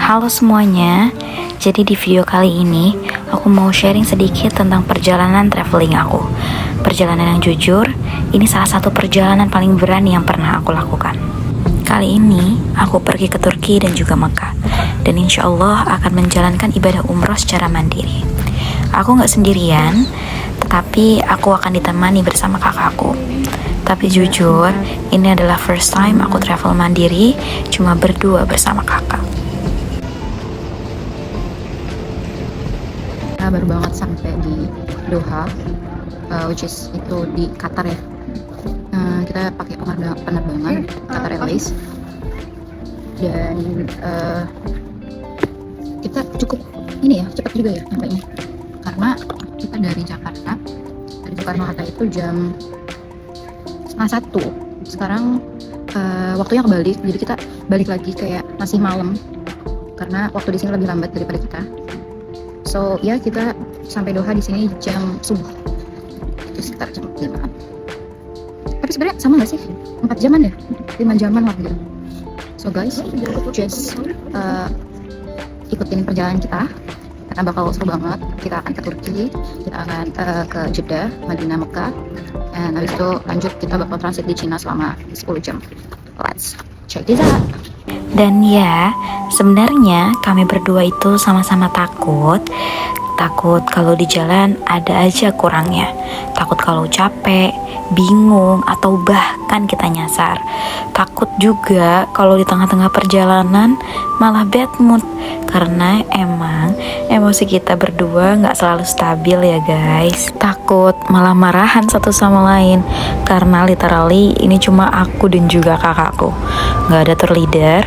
Halo semuanya, jadi di video kali ini aku mau sharing sedikit tentang perjalanan traveling aku. Perjalanan yang jujur, ini salah satu perjalanan paling berani yang pernah aku lakukan. Kali ini aku pergi ke Turki dan juga Mekah, dan insya Allah akan menjalankan ibadah umroh secara mandiri. Aku gak sendirian, tetapi aku akan ditemani bersama kakakku. Tapi jujur, ini adalah first time aku travel mandiri, cuma berdua bersama kakak. Baru banget sampai di Doha, which is itu di Qatar ya. Kita pakai penerbangan Qatar Airways dan kita cukup ini ya, cepat juga ya nampaknya, karena kita dari Soekarno Hatta itu jam 12:30. Sekarang waktunya kebalik, jadi kita balik lagi kayak masih malam karena waktu di sini lebih lambat daripada kita. So ya, kita sampai Doha di sini jam subuh, itu sekitar jam 5. Tapi sebenarnya sama nggak sih? 4 jaman ya? 5 jaman lah gitu. So guys, just ikutin perjalanan kita karena bakal seru banget. Kita akan ke Turki, kita akan ke Jeddah, Madinah, Mekah, dan habis itu lanjut kita bakal transit di Cina selama 10 jam. Let's check this out. Dan ya, sebenarnya kami berdua itu sama-sama takut kalau di jalan ada aja kurangnya. Takut kalau capek, bingung, atau bahkan kita nyasar. Takut juga kalau di tengah-tengah perjalanan malah bad mood, karena emang emosi kita berdua gak selalu stabil ya guys. Takut malah marahan satu sama lain, karena literally ini cuma aku dan juga kakakku. Gak ada tour leader,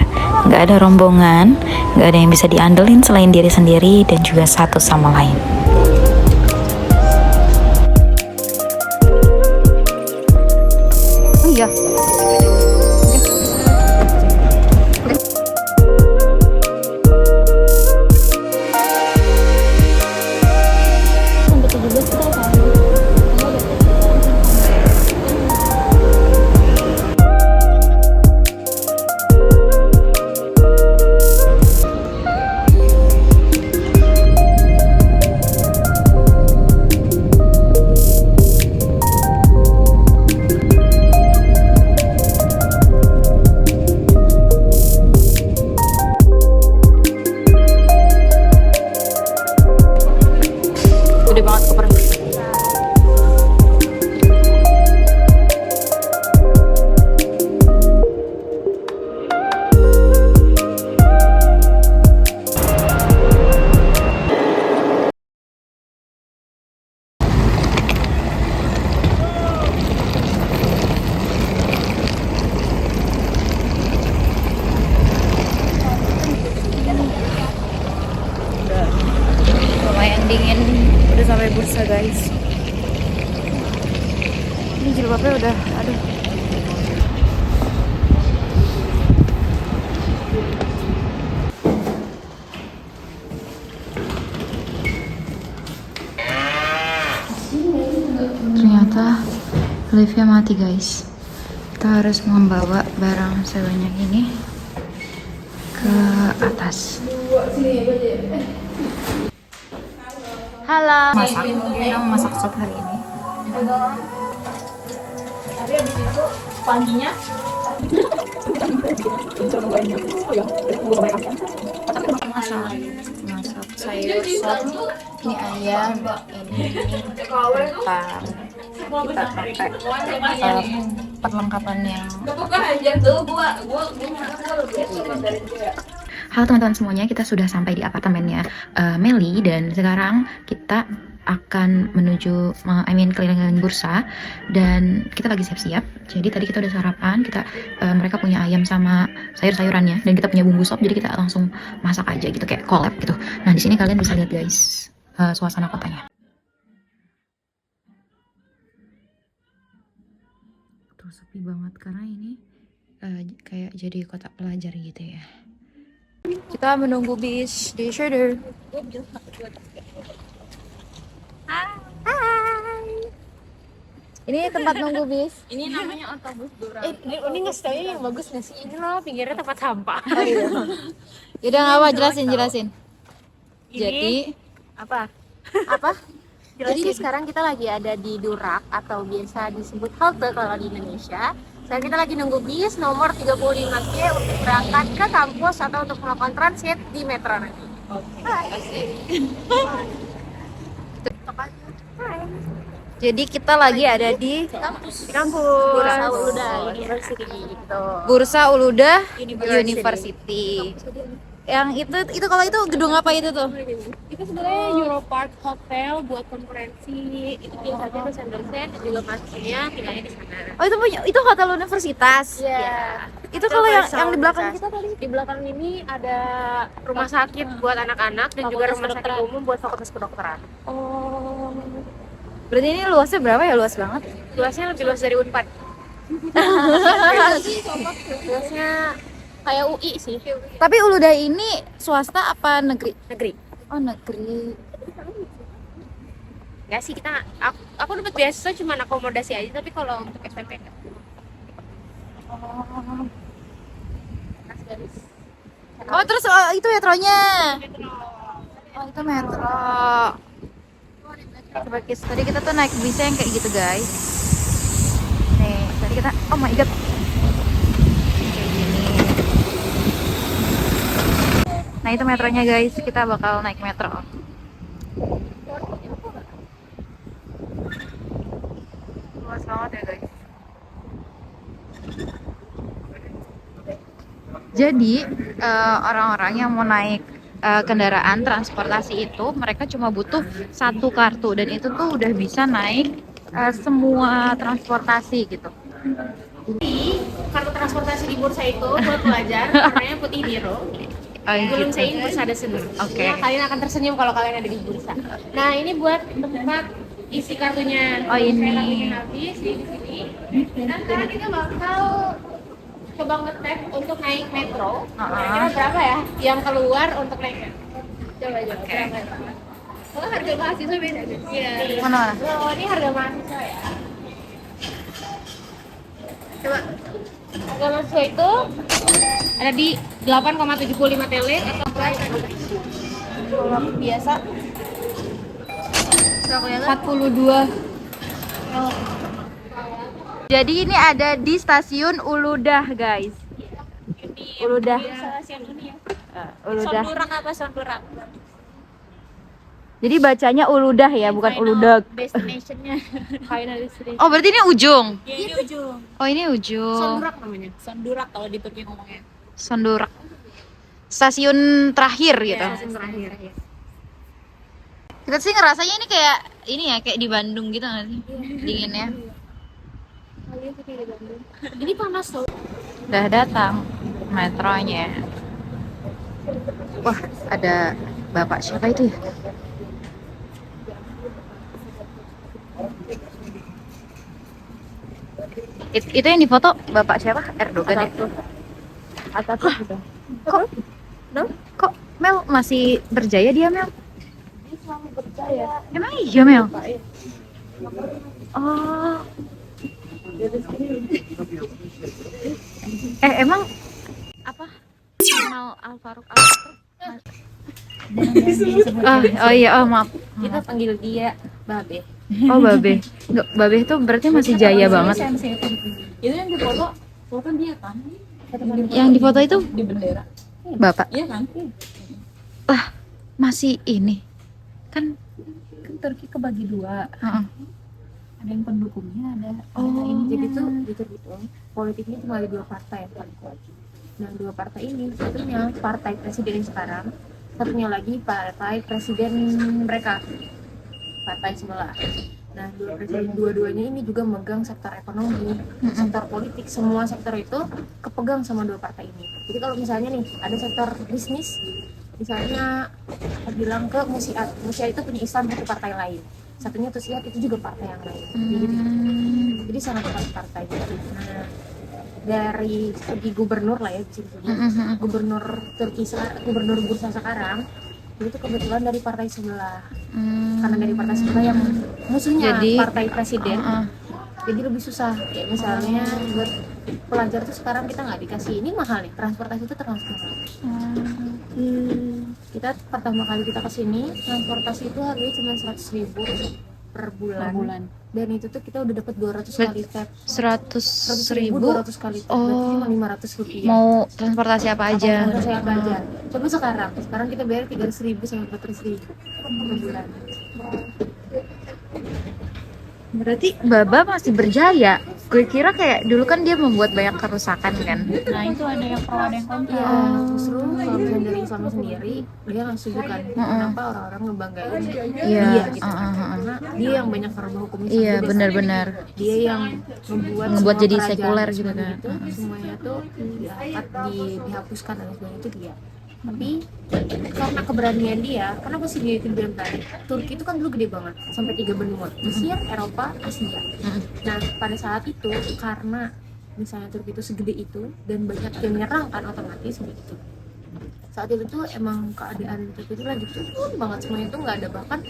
gak ada rombongan, gak ada yang bisa diandelin selain diri sendiri dan juga satu sama lain. Oh iya. Gede banget kopernya. Lumayan dingin, udah sampai bursa guys. Ini jilbabnya udah, aduh. Ternyata liftnya mati guys. Kita harus membawa barang sebanyak ini ke atas. Halo. Masak. Kita mau masak sop hari ini. Tapi habis itu paginya masak sayur sop. Ini ayam, ini kentang. Kita pakai perlengkapan yang Halo teman-teman semuanya, kita sudah sampai di apartemennya Meli, dan sekarang kita akan menuju keliling-keliling bursa, dan kita lagi siap-siap. Jadi tadi kita udah sarapan, mereka punya ayam sama sayur-sayurannya, dan kita punya bumbu sop, jadi kita langsung masak aja gitu, kayak collab gitu. Nah di sini kalian bisa lihat guys suasana kotanya. Tuh sepi banget karena ini kayak jadi kota pelajar gitu ya. Kita menunggu bis di Shader. Hai. Ini tempat nunggu bis. Ini namanya otobus Durang. Ini ngasih taunya yang bagus nggak sih? Ini loh pinggirnya tempat sampah. Oh, iya. Yaudah nggak apa, jelasin. Jadi Apa? apa? Jadi sekarang kita lagi ada di Durak atau biasa disebut halte kalau di Indonesia. Sekarang kita lagi nunggu bis nomor 35G untuk berangkat ke kampus atau untuk melakukan transit di metro nanti. Jadi kita lagi ada di Kampus Bursa Uluda University gitu. Bursa Uluda University. University. Yang itu kalau itu gedung apa itu tuh? Itu sebenarnya Europark Hotel buat konferensi. Itu biasanya dosen-dosen dan juga mahasiswanya tinggalnya di sana. Oh itu hotel universitas. Iya. Itu kalau yang di belakang kita tadi. Di belakang ini ada rumah sakit buat anak-anak dan juga rumah sakit umum buat fakultas kedokteran. Oh. Berarti ini luasnya berapa ya? Luas banget. Luasnya lebih luas dari Unpad. Luasnya kayak UI sih. Tapi Uluda ini swasta apa negeri? Negeri. Oh negeri. Enggak sih, aku dapat beasiswa cuma akomodasi aja, tapi kalau untuk SPP enggak. Oh terus itu metronya. Oh itu metro. Coba tadi kita tuh naik bis yang kayak gitu guys. Nih tadi kita, oh my god, kayak gini. Nah itu metronya guys, kita bakal naik metro. Luas banget ya guys. Jadi orang-orang yang mau naik kendaraan transportasi itu mereka cuma butuh satu kartu dan itu tuh udah bisa naik semua transportasi gitu. Jadi, kartu transportasi di bursa itu buat pelajar warnanya putih biru. Belum saya ini bursa ada senyum. Oke. Ya, kalian akan tersenyum kalau kalian ada di bursa. Nah, ini buat tempat isi kartunya. Oh, ini. Saya kartunya habis di sini. Dan sekarang kita bakal coba ngetek untuk naik metro. Kira-kira berapa ya yang keluar untuk naik metro? Coba. Kalau harga mahasiswa beda guys. Iya. Mana? Oh, ini harga mahasiswa ya. Coba. Harga mahasiswa itu ada di 8,75 TL atau biasa 42. Jadi ini ada di stasiun Uludah guys. Uludah. Siang ini ya. Uludah. Sondurak apa Sondurak? Jadi bacanya Uludah ya, bukan Uludag. Destination-nya. Final destination. Oh berarti ini ujung. Ya, ini ujung. Oh ini ujung. Sondurak namanya. Sondurak kalau di Turki ngomongnya. Sondurak. Stasiun terakhir gitu. Stasiun terakhir ya. Kita sih ngerasanya ini kayak ini ya, kayak di Bandung gitu nggak sih? Dinginnya. Ini panas loh. Udah datang metronya. Wah, ada bapak siapa itu ya? Itu yang difoto bapak siapa? Erdogan ya? Atatürk gitu. Kok Mel masih berjaya dia Mel? Dia selalu percaya. Emang iya Mel? Oh. Emang apa? Kemal Al-Faruq oh iya, oh maaf. Kita panggil dia Babe. Oh Babe. Enggak, Babe itu berarti masih jaya banget. Itu yang difoto, foto dia kan? Yang difoto itu Di bendera. Bapak. Iya kan? Lah, masih ini. Kan Turki kebagi dua. heeh. Ada yang pendukungnya, ada Oh. jadi tuh di Turki itu politiknya cuma ada dua partai yang paling kuat. Nah, dua partai ini satunya partai presiden sekarang, satunya lagi partai presiden mereka, partai sebelah. Nah, dua-duanya ini juga megang sektor ekonomi, sektor politik, semua sektor itu kepegang sama dua partai ini. Jadi kalau misalnya nih ada sektor bisnis, misalnya bilang ke Musiat itu punya Islam satu partai lain, satunya Tusiat itu juga partai yang lain. Jadi sangat kuat partai gitu. Nah, dari segi gubernur lah ya, bisa disebut gubernur Turki sekarang, gubernur Bursa sekarang itu kebetulan dari partai sebelah. Karena dari partai sebelah yang musuhnya Jadi, partai presiden jadi lebih susah. Kayak misalnya buat pelajar tuh sekarang kita nggak dikasih, ini mahal nih, transportasi itu termasuk mahal. Kita pertama kali kita kesini, transportasi itu harganya cuma 100.000 per bulan. Dan itu tuh kita udah dapat 200 kali tap. 100.000 200 kali tap, berarti cuma 500 rupiah. mau transportasi apa aja? Transportasi apa aja. Coba sekarang kita bayar 300.000 sampai 400.000 per bulan. Berarti Baba masih berjaya. Gue kira kayak dulu kan dia membuat banyak kerusakan kan. Nah itu ada yang pro ada yang kontra. Iya, justru kalau misalnya dari Islam sendiri dia nggak setuju kan kenapa orang-orang ngebanggain Iya. dia gitu kan. Karena dia yang banyak merubah hukum Islam Iya juga. benar-benar. Dia yang membuat Ngebuat semua jadi kerajaan sekuler Islam gitu kan. itu semuanya tuh diangkat, dihapuskan dan sebagainya itu dia. Tapi karena keberanian dia, kenapa sih dia itu bilang tadi Turki itu kan dulu gede banget sampai 3 benua, Mesir, Eropa, Asia. Nah pada saat itu karena misalnya Turki itu segede itu dan banyak yang menyerang kan otomatis begitu. Saat itu tuh emang keadaan Turki itu lagi turun banget, semuanya itu nggak ada, bahkan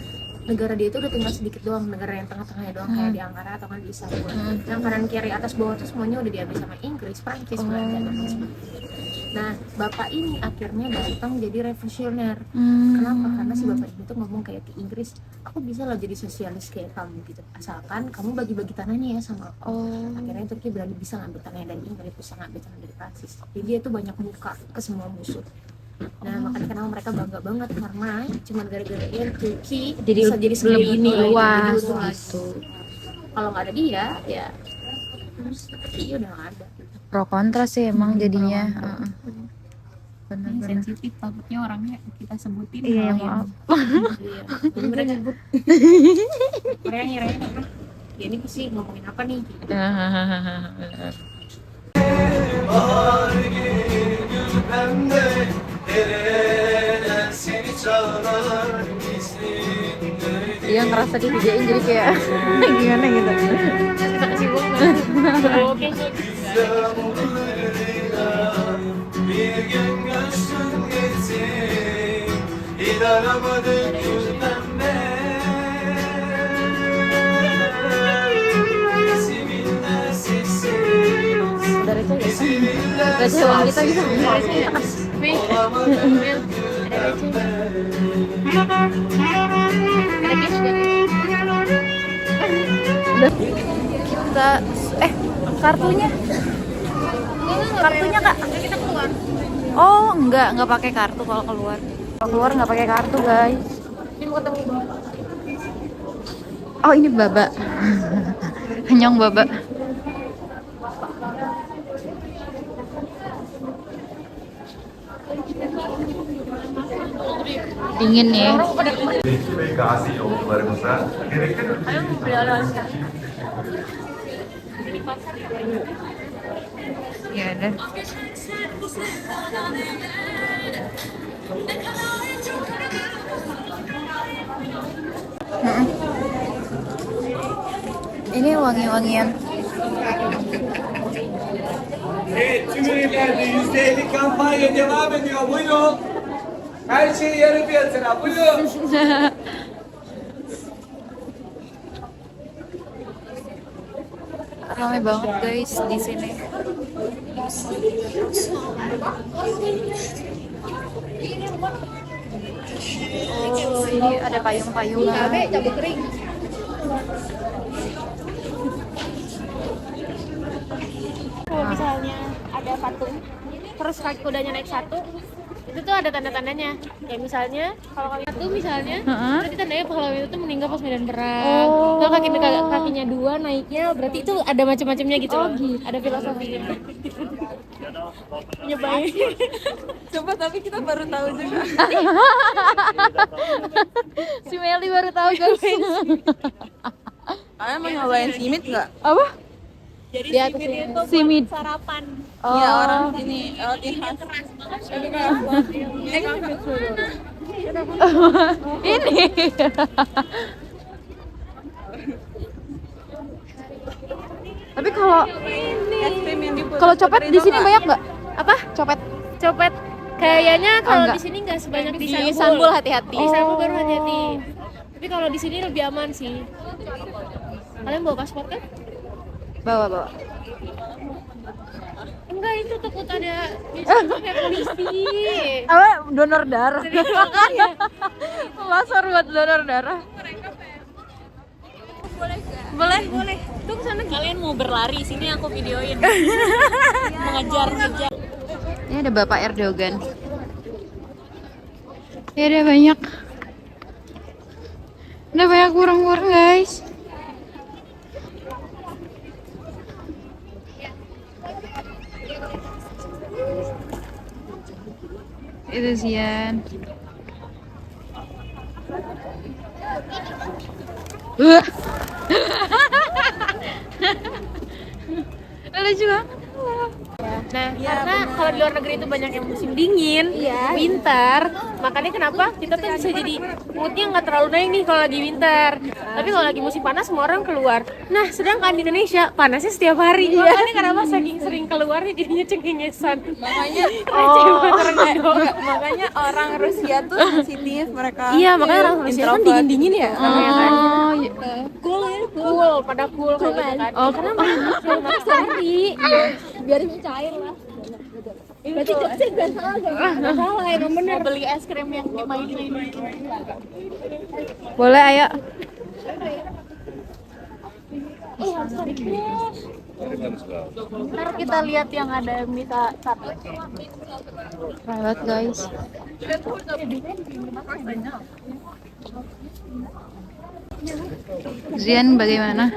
negara dia itu udah tinggal sedikit doang, negara yang tengah-tengahnya doang kayak di Ankara atau kan di Istanbul. Yang kanan kiri atas bawah tuh semuanya udah diambil sama Inggris, Prancis, Belanda dan lain sebagainya. Nah, bapak ini akhirnya datang jadi revolusioner. Kenapa? Karena si bapak ini tuh ngomong kayak ke Inggris, aku bisa lah jadi sosialis kayak kamu gitu, asalkan kamu bagi-bagi tanahnya ya sama aku. Akhirnya Turki berani bisa ngambil tanahnya dari Inggris, bisa ngambil tanah dari Prancis. Jadi dia tuh banyak buka ke semua musuh. Nah, makanya kenapa mereka bangga banget karena cuma gara-gara dia Turki Jadi bisa jadi segede ini luas gitu. gitu. Kalau nggak ada dia, ya Turki udah nggak ada. Pro kontra sih emang jadinya. Benar-benar. Sensitif takutnya orangnya kita sebutin. Iya hal yang- maaf. Iya. Jadi mereka nyebut mereka ngirain apa? Ya ini sih ngomongin apa nih? Benar. Bahar gelir gül pembe, dereler seni çağlar izinde. Dia ngerasa di videoin jadi kayak gimana gitu. Kita kasih uang oke. İstanbul'uyla bir gün göçtün gittin, inanamadık gül pembe. Sevinler sessiz, Dari itu ya. sevinler Receh uang kita bisa. olamadık gül pembe. Kita kartunya Kak. Oh nggak pakai kartu kalau keluar. Kalau keluar nggak pakai kartu guys. Ini mau ketemu. Oh ini Baba. Nyong Baba. Dingin ya. Bekçi ve gazi yolcularımıza gerekli Ya udah. Ini wangi-wangian. Evet, tüm ürünlerde %50 kampanya devam ediyor. Buyurun. Her şey yarı fiyatına. Buyurun. Ramai banget guys di sini. Oh, ini ada payung-payungan. Cabai kering. Kalau misalnya ada patung, terus kaki kudanya naik satu, itu tuh ada tanda-tandanya. Kayak misalnya kalau kaki satu misalnya, berarti tandanya pahlawan itu tuh meninggal pas medan perang. Kalau kakinya dua naiknya, berarti itu ada macam-macamnya gitu loh. Ada filosofinya. Nyobain. Coba tapi kita baru tahu juga. Si Meli baru tahu guys. Kalian mau nyobain simit nggak? Apa? Jadi Di atas simit ini. itu Simit. buat sarapan. Oh. Iya orang sini roti khas. Ini. Tapi kalau Es krim yang diputer. kalau copet di sini banyak nggak? Apa? Copet. Copet. Kayaknya kalau enggak. di sini nggak sebanyak di Di Istanbul. Istanbul hati-hati. Di Istanbul baru hati-hati. Tapi kalau di sini lebih aman sih. Kalian bawa paspor kan? Bawa. Enggak, itu takut ada kayak polisi. Apa? Donor darah. Pasar buat donor darah. Boleh. Tuh kesana kalian mau berlari, sini aku videoin. Mengejar. Ini ada Bapak Erdogan. Ya ada banyak. Ada banyak kurang-kurang guys. Itu Zian. Lucu banget. Nah, karena kalau di luar negeri itu banyak yang musim dingin, winter, makanya kenapa kita tuh bisa jadi moodnya nggak terlalu naik nih kalau lagi winter. Tapi kalau lagi musim panas semua orang keluar. Nah, sedangkan di Indonesia panasnya setiap hari. Makanya kenapa saking sering keluarnya jadinya cengengesan. Makanya makanya orang Rusia tuh sensitif mereka. Iya, makanya orang Rusia kan dingin-dingin ya. Namanya kan. Cool, Pada cool kayak gitu kan. Oh, Karena panas sehari. biar cair lah. Berarti jokesnya gak salah, emang bener. Mau beli es krim yang dimainin. boleh ayo. Ntar kita lihat yang ada minta satu. Lewat guys. Zian bagaimana?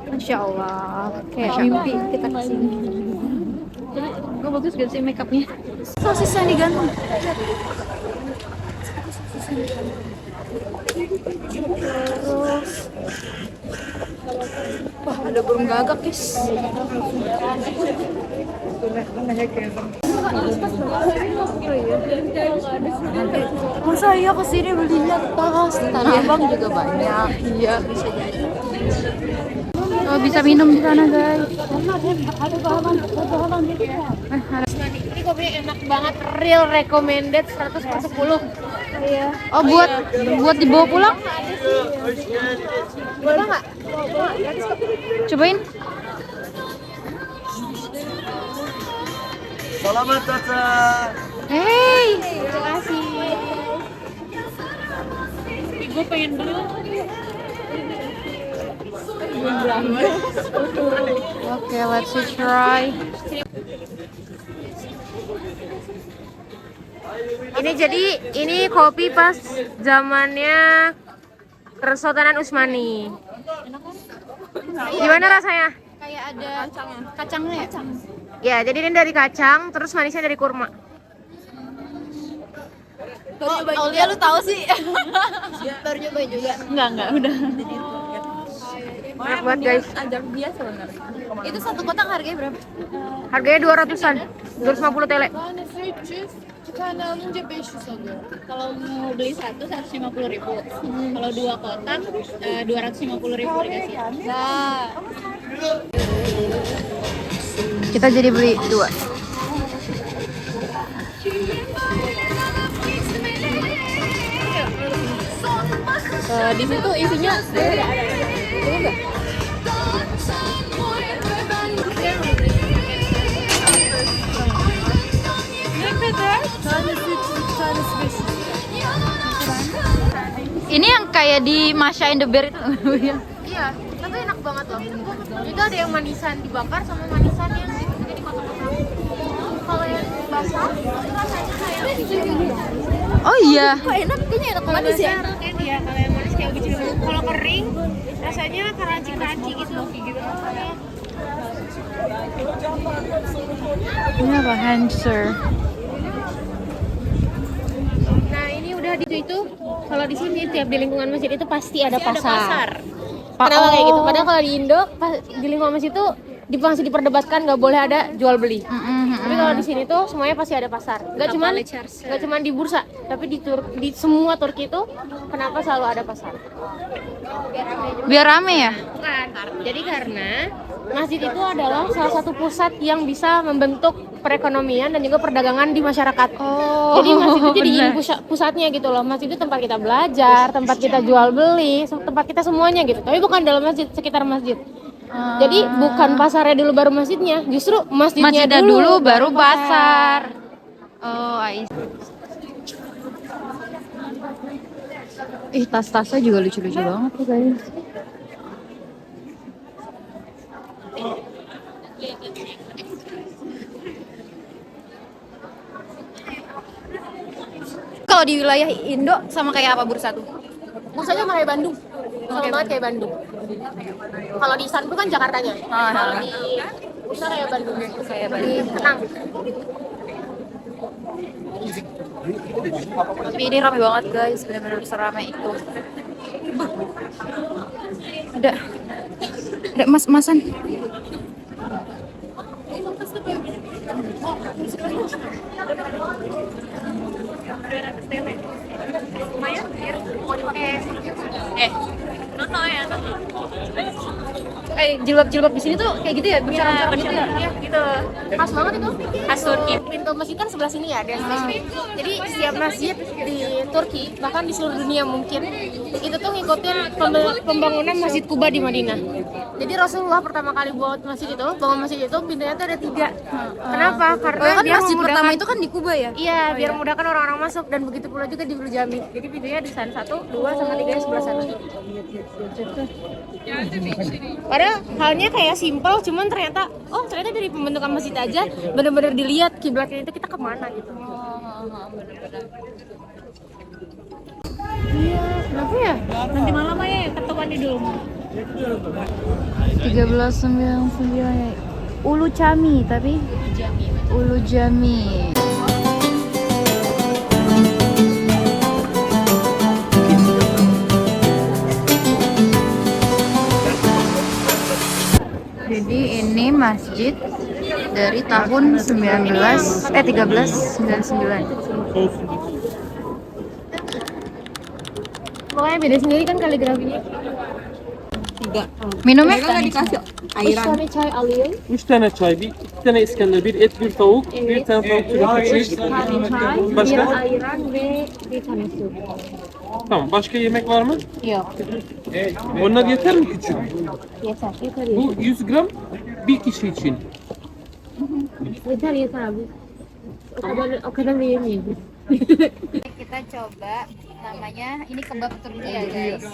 Masya Allah, kayak mimpi kita kesini. Gue bagus gak sih makeupnya? Sosisnya digantung. Wah, ada burung gagak guys. Masa iya kesini belinya tas di Tanah Abang juga banyak. Iya, bisa jadi. Oh bisa minum di sana guys. Ini kopinya enak banget, real recommended 100/10. Iya. Oh buat dibawa pulang? Boleh nggak? Cobain. Selamat datang. Hey. Terima kasih. Gue pengen beli. Oke, let's try. Ini kopi pas zamannya Kesultanan Utsmani. Gimana rasanya? Kayak ada kacangnya ya? Ya, jadi ini dari kacang, terus manisnya dari kurma. Aulia lu tahu sih? Baru nyobain juga. Enggak, udah. Enak banget guys. Ajak dia sebenarnya. Itu satu kotak harganya berapa? Harganya 200-an, 250 TL. Kalau mau beli satu 150.000. Kalau dua kotak 250.000 dikasih. Nah. Kita jadi beli 2. Di situ isinya ada. Ini enggak? Ini yang kayak di Masha and the Bear itu. Iya, tapi enak banget loh. Itu ada yang manisan dibakar sama manisan yang jadi kotak-kotak. Kalau yang basah, rasanya kayak Oh iya. Kok enak? Kayaknya enak manis ya? Kan dia kalau yang manis kayak ubi cilemon. Kalau kering, rasanya crunchy gitu. Ini apa? Hanser. Nah ini udah di itu. Kalau di sini tiap di lingkungan masjid itu pasti ada pasar. Kenapa kayak gitu? Padahal kalau di Indo di lingkungan masjid itu masih diperdebatkan nggak boleh ada jual beli. Tapi kalau di sini tuh semuanya pasti ada pasar. Nggak cuman di bursa, tapi di semua Turki itu kenapa selalu ada pasar? Biar rame ya? Bukan. Jadi karena masjid itu adalah salah satu pusat yang bisa membentuk perekonomian dan juga perdagangan di masyarakat. Jadi masjid itu jadi pusatnya gitu loh. Masjid itu tempat kita belajar, tempat kita jual beli, tempat kita semuanya gitu. Tapi bukan dalam masjid, sekitar masjid. Jadi bukan pasarnya dulu baru masjidnya, justru masjidnya Masjidnya dulu baru pasar. Oh, I see. Ih, tas-tasnya juga lucu-lucu banget tuh guys. Kalau di wilayah Indo sama kayak apa bursa tuh? Bursanya sama kayak Bandung, sama banget kayak Bandung. Kalau di Istanbul kan Jakartanya, kalau di bursa kayak Bandung, Kayak lebih tenang. Tapi ini ramai banget guys, benar-benar seramai itu. Ada emas-emasan. Jilbab-jilbab di sini tuh kayak gitu ya, bercarang-carang gitu ya. Iya gitu, khas banget itu. Khas Turki. Pintu masjid kan sebelah sini ya, dan jadi setiap masjid di Turki, bahkan di seluruh dunia mungkin, itu tuh ngikutin pembangunan Masjid Kuba di Madinah. Jadi Rasulullah pertama kali buat masjid itu, bangun masjid itu pintunya tuh ada 3. Kenapa? Karena Kan dia masjid memudahkan- pertama itu kan di Kuba ya? Iya, biar memudahkan orang-orang masuk, dan begitu pula juga di Blue Jami. Jadi pintunya di sana 1, 2, sama 3 di sebelah sana. Padahal halnya kayak simpel, cuman ternyata dari pembentukan masjid aja benar-benar dilihat kiblatnya itu kita kemana gitu. Iya, kenapa ya? Nanti malam aja ketemuan di dulu. 1399 Ulu Cami, tapi Ulu Jami. Jadi ini masjid dari tahun 1399. Pokoknya beda sendiri kan kaligrafinya. Minumnya? Ayran. Çay alayım. 3 tane çay, iki tane İskender, bir et, bir tavuk, bir tane tavuk çürük. Tane çay, bir Başka? ayran ve bir tane su. Tamam, başka yemek var mı? Yok. Onlar yeter mi küçük? Yeter. Yeter. Bu 100 gram bir kişi için. Yeter abi. O kadar da yemeyiz. Kita coba namanya ini kebab Turki ya guys.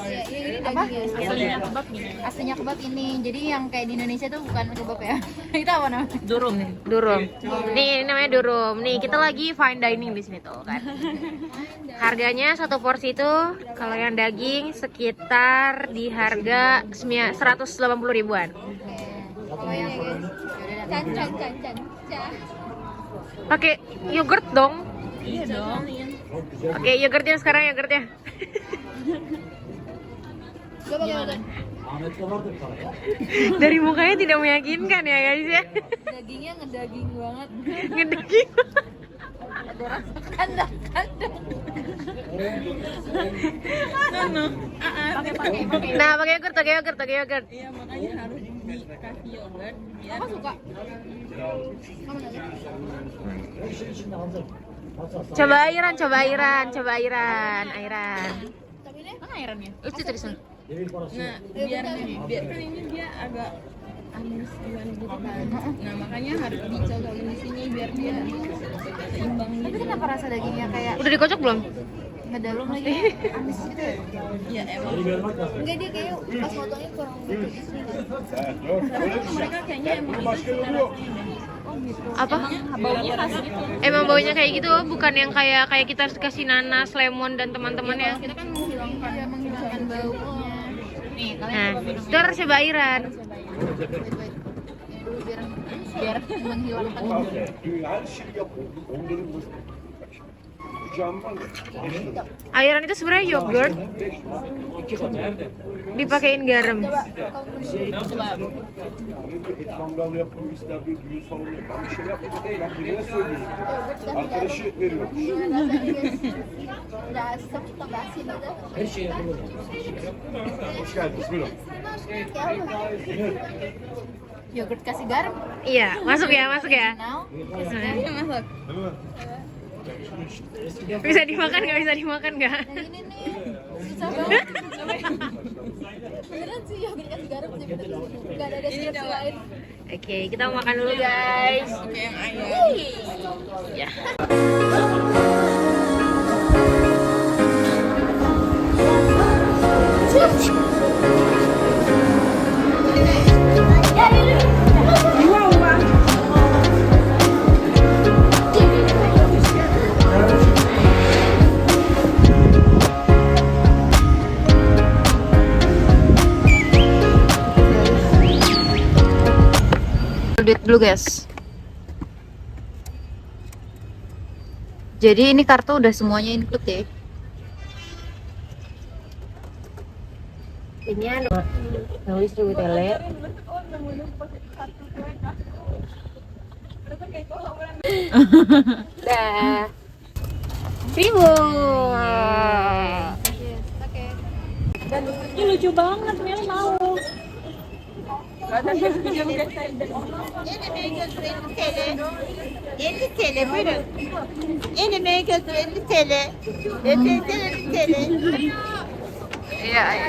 Apa? Aslinya kebab nih. Aslinya kebab ini. Jadi yang kayak di Indonesia tuh bukan kebab ya. Itu apa namanya? Durum. Nih, ini namanya durum. Nih, kita lagi fine dining di sini tuh kan. Harganya satu porsi itu kalau yang daging sekitar di harga 180 ribuan. Kalau yang guys. Pakai yogurt dong. Iya dong. Oke, yogurtnya sekarang yogurtnya. Dari mukanya tidak meyakinkan ya guys ya. Dagingnya ngedaging banget. Ngedaging. Ada rasa kandang-kandang. Nah, pakai yogurt. Iya, makanya harus dikasih yogurt. Aku suka. Coba airan. Mana airannya? Itu tulisan. Nah, biar kan ini dia agak amis gimana gitu kan. Nah, makanya harus dicocokin di sini biar dia seimbang Tapi gitu. kenapa rasa dagingnya kayak Udah dikocok belum? ngedalem lagi? Amis gitu ya? Ya emang. Enggak, dia kayak pas motongnya kurang begitu sih. Mereka kayaknya emang itu sih rasanya. Apa? Baunya khas gitu. Emang baunya kayak gitu, bukan yang kayak kita kasih nanas, lemon dan teman-temannya. Kita kan menghilangkan baunya. Nih, kalian Nah, coba minum. ntar coba airan. Wait. Dulu biar menghilangkan. Airan itu sebenarnya yogurt dipakein garam. Mangal yapın ister bir düğün salonu yapın bir şey yapın değil ben birine söylüyorum. Arkadaşı veriyorum. Hoş geldiniz buyurun. Yogurt kasih garam. Iya, masuk ya. Now, Bisa dimakan nggak? ini nih. Susah banget. Beneran sih yogurt kasih garam sih bener. Gak ada deskripsi lain. Oke, kita mau makan dulu guys. Oke, yang ayam. Ya. Duit dulu guys. Jadi ini kartu udah semuanya include ya. Ini nulis dulu tele. Dah. Ribu. Ini lucu banget, Mel mau. Iya, iya.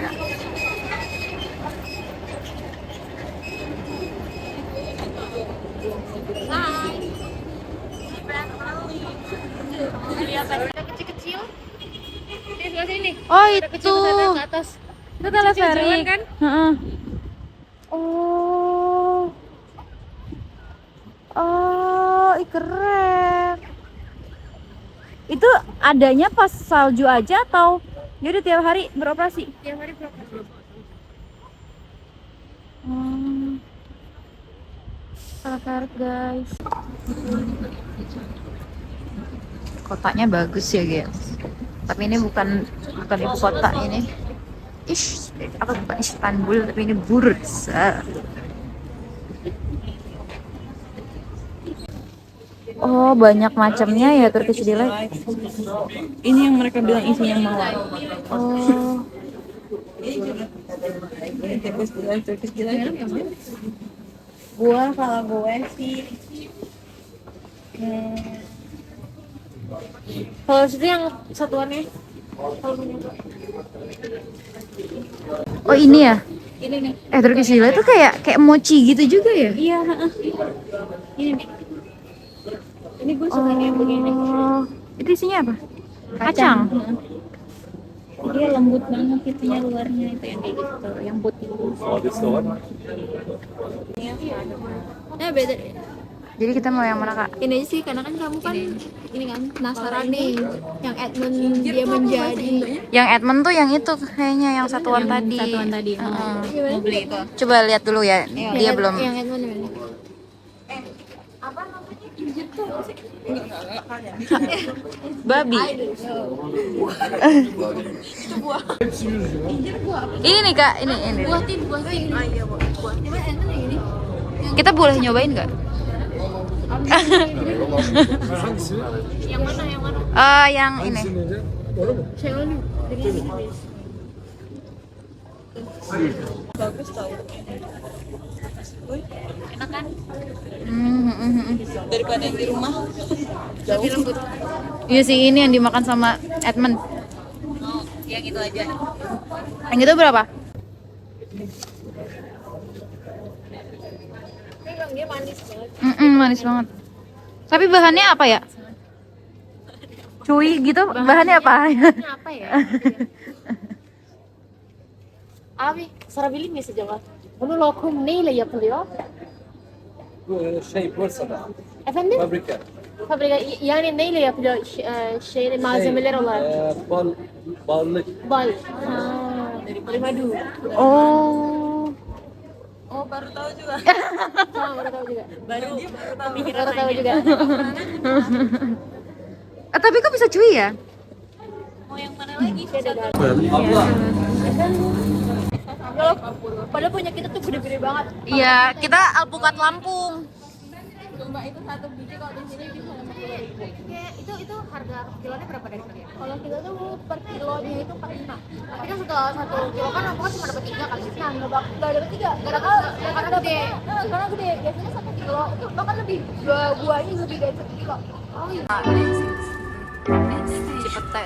Kecil-kecil. Di sebelah sini. Oh, Ada kecil itu. sana ke atas. Itu teleferik. Jalan kan? Heeh. Oh. Oh, keren. Itu adanya pas salju aja atau jadi tiap hari beroperasi? Tiap hari berapa? Hmm. Teleferik guys. Kotanya bagus ya guys. Tapi ini bukan ibu kota ini. Ish, apa bukan Istanbul tapi ini Bursa. Oh, banyak macamnya ya Turkish delight. Ini yang mereka bilang isinya mawar. Oh, Turkish delight. Gua kalau gue sih Kalau situ yang satuannya. oh ini ya? Ini nih. Turkish delight itu kayak mochi gitu juga ya? Iya, ini nih. Ini gue suka kayak begini. Oh, itu isinya apa? Kacang. Dia lembut banget itunya luarnya itu yang kayak gitu, yang putih. Oh, this the one? Nah beda. Jadi kita mau yang mana kak? Ini aja sih karena kan kamu kan ini kan penasaran nih yang Edmund dia menjadi. Yang Edmund tuh yang itu kayaknya yang satuan tadi. Satuan tadi. Heeh. Mau beli itu. Coba lihat dulu ya. Dia belum. Yang Edmund ini. Babi. Ini nih kak, ini. Buah tin. Cuman Edmund yang ini. Kita boleh nyobain nggak? Yang mana? Yang ini. Saya ini dengan ini. bagus tau. Enak kan? Daripada yang di rumah. Lebih lembut. Iya sih, ini yang dimakan sama Edmund. Oh, yang itu aja. Yang itu berapa? Memang dia manis banget. Manis banget. Tapi bahannya apa ya? Cuy gitu, bahannya apa? Ini apa ya? Abi, sarabilir miyiz acaba? Bunu lokum neyle yapılıyor? Bu Bursa'da. Efendim? Fabrika. Fabrika yani neyle yapılıyor malzemeler olarak? Ballık. Bal. Ha, dari madu. Oh. Oh baru tahu juga. Sama baru tahu juga. Baru tahu. Baru tahu juga. Tapi kok bisa cuy ya? Mau yang mana lagi? Abla. Padahal punya kita tuh gede-gede banget. Iya, kita alpukat Lampung. Cuma itu satu biji kalau di sini bisa 50.000. Kayak itu harga kilonya berapa dari kalian? Kalau kita tuh per kilonya itu 45. Tapi kan satu kilo kan aku cuma dapat 3 kali. Nah, enggak dapat 3. Karena gede. Karena gede. Biasanya 1 kilo itu bahkan lebih buahnya lebih dari 1 kilo. Oh iya. Cipete.